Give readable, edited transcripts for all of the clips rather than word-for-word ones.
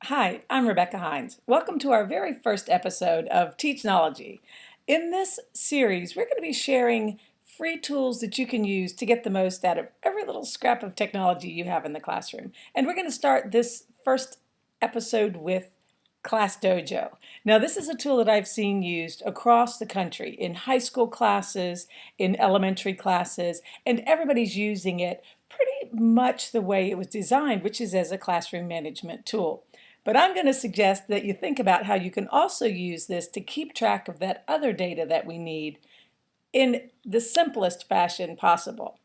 Hi, I'm Rebecca Hines. Welcome to our very first episode of chnology. In this series, we're going to be sharing free tools that you can use to get the most out of every little scrap of technology you have in the classroom. And we're going to start this first episode with Class Dojo. Now, this is a tool that I've seen used across the country in high school classes, in elementary classes, and everybody's using it pretty much the way it was designed, which is as a classroom management tool. But I'm going to suggest that you think about how you can also use this to keep track of that other data that we need in the simplest fashion possible.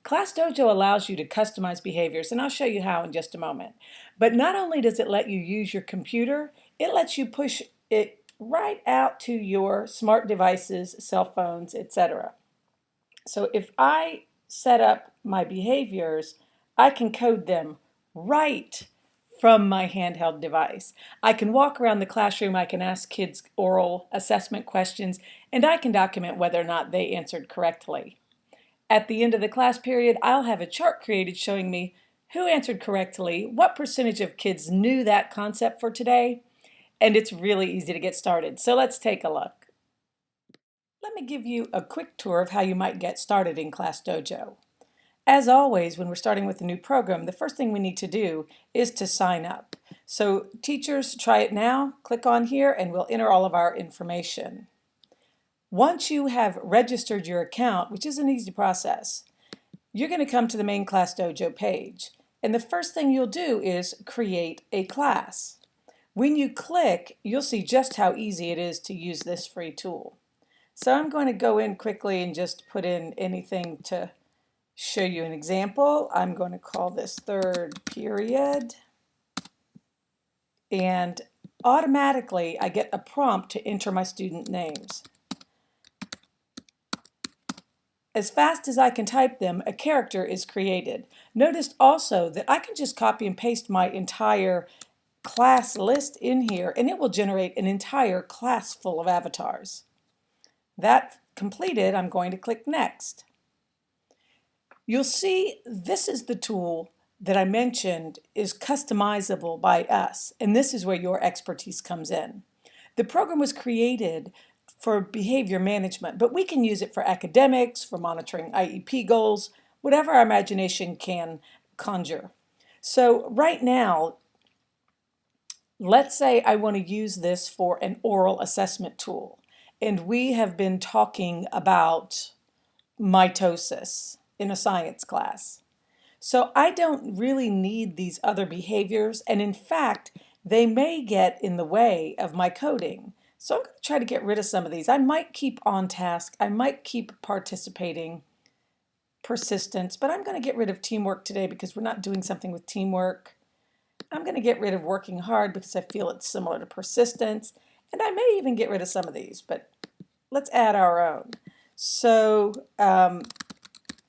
Class Dojo allows you to customize behaviors, and I'll show you how in just a moment. But not only does it let you use your computer, it lets you push it right out to your smart devices, cell phones, etc. So if I set up my behaviors, I can code them right from my handheld device. I can walk around the classroom, I can ask kids oral assessment questions, and I can document whether or not they answered correctly. At the end of the class period, I'll have a chart created showing me who answered correctly, what percentage of kids knew that concept for today, and it's really easy to get started. So let's take a look. Let me give you a quick tour of how you might get started in Class Dojo. As always, when we're starting with a new program, the first thing we need to do is to sign up. So teachers, try it now. Click on here and we'll enter all of our information. Once you have registered your account, which is an easy process, you're going to come to the main Class Dojo page. And the first thing you'll do is create a class. When you click, you'll see just how easy it is to use this free tool. So I'm going to go in quickly and just put in anything to show you an example. I'm going to call this third period, and automatically I get a prompt to enter my student names. As fast as I can type them, a character is created. Notice also that I can just copy and paste my entire class list in here and it will generate an entire class full of avatars. That completed, I'm going to click Next. You'll see this is the tool that I mentioned is customizable by us, and this is where your expertise comes in. The program was created for behavior management, but we can use it for academics, for monitoring IEP goals, whatever our imagination can conjure. So right now, let's say I want to use this for an oral assessment tool, and we have been talking about mitosis in a science class. So I don't really need these other behaviors, and in fact, they may get in the way of my coding. So I'm going to try to get rid of some of these. I might keep on task, I might keep participating, persistence, but I'm going to get rid of teamwork today because we're not doing something with teamwork. I'm going to get rid of working hard because I feel it's similar to persistence, and I may even get rid of some of these, but let's add our own. So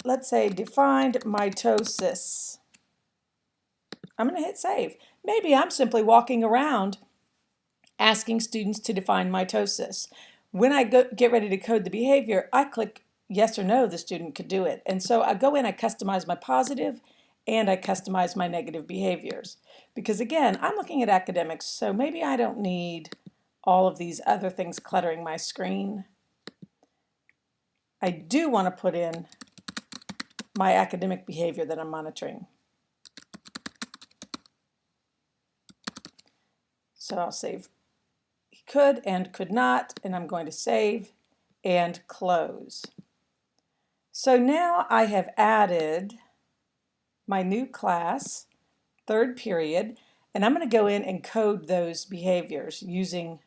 let's say defined mitosis. I'm going to hit save. Maybe I'm simply walking around asking students to define mitosis. When I get ready to code the behavior, I click yes or no, the student could do it. And so I go in, I customize my positive, and I customize my negative behaviors. Because again, I'm looking at academics, so maybe I don't need all of these other things cluttering my screen. I do want to put in my academic behavior that I'm monitoring. So I'll save he could and could not, and I'm going to save and close. So now I have added my new class, third period, and I'm going to go in and code those behaviors using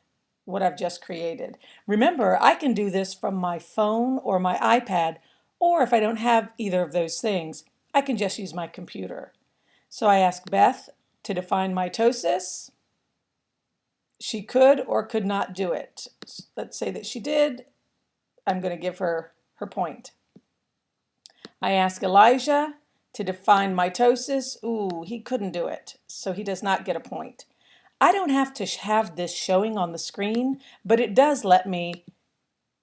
what I've just created. Remember, I can do this from my phone or my iPad, or if I don't have either of those things, I can just use my computer. So I ask Beth to define mitosis. She could or could not do it. Let's say that she did. I'm going to give her her point. I ask Elijah to define mitosis. Ooh, he couldn't do it, so he does not get a point. I don't have to have this showing on the screen, but it does let me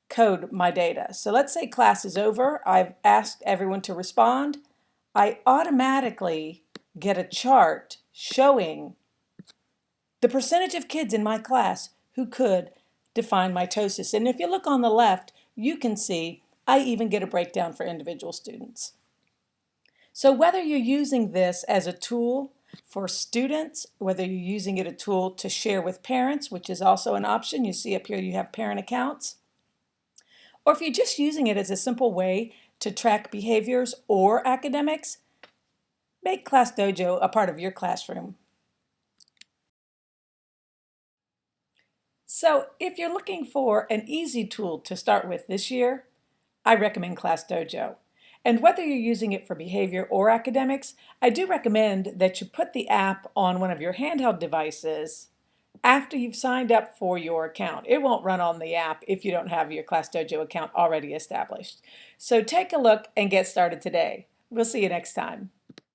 code my data. So let's say class is over. I've asked everyone to respond. I automatically get a chart showing the percentage of kids in my class who could define mitosis. And if you look on the left, you can see I even get a breakdown for individual students. So whether you're using this as a tool for students, whether you're using it a tool to share with parents, which is also an option, you see up here you have parent accounts, or if you're just using it as a simple way to track behaviors or academics, make Class Dojo a part of your classroom. So if you're looking for an easy tool to start with this year, I recommend Class Dojo. And whether you're using it for behavior or academics, I do recommend that you put the app on one of your handheld devices after you've signed up for your account. It won't run on the app if you don't have your Class Dojo account already established. So take a look and get started today. We'll see you next time.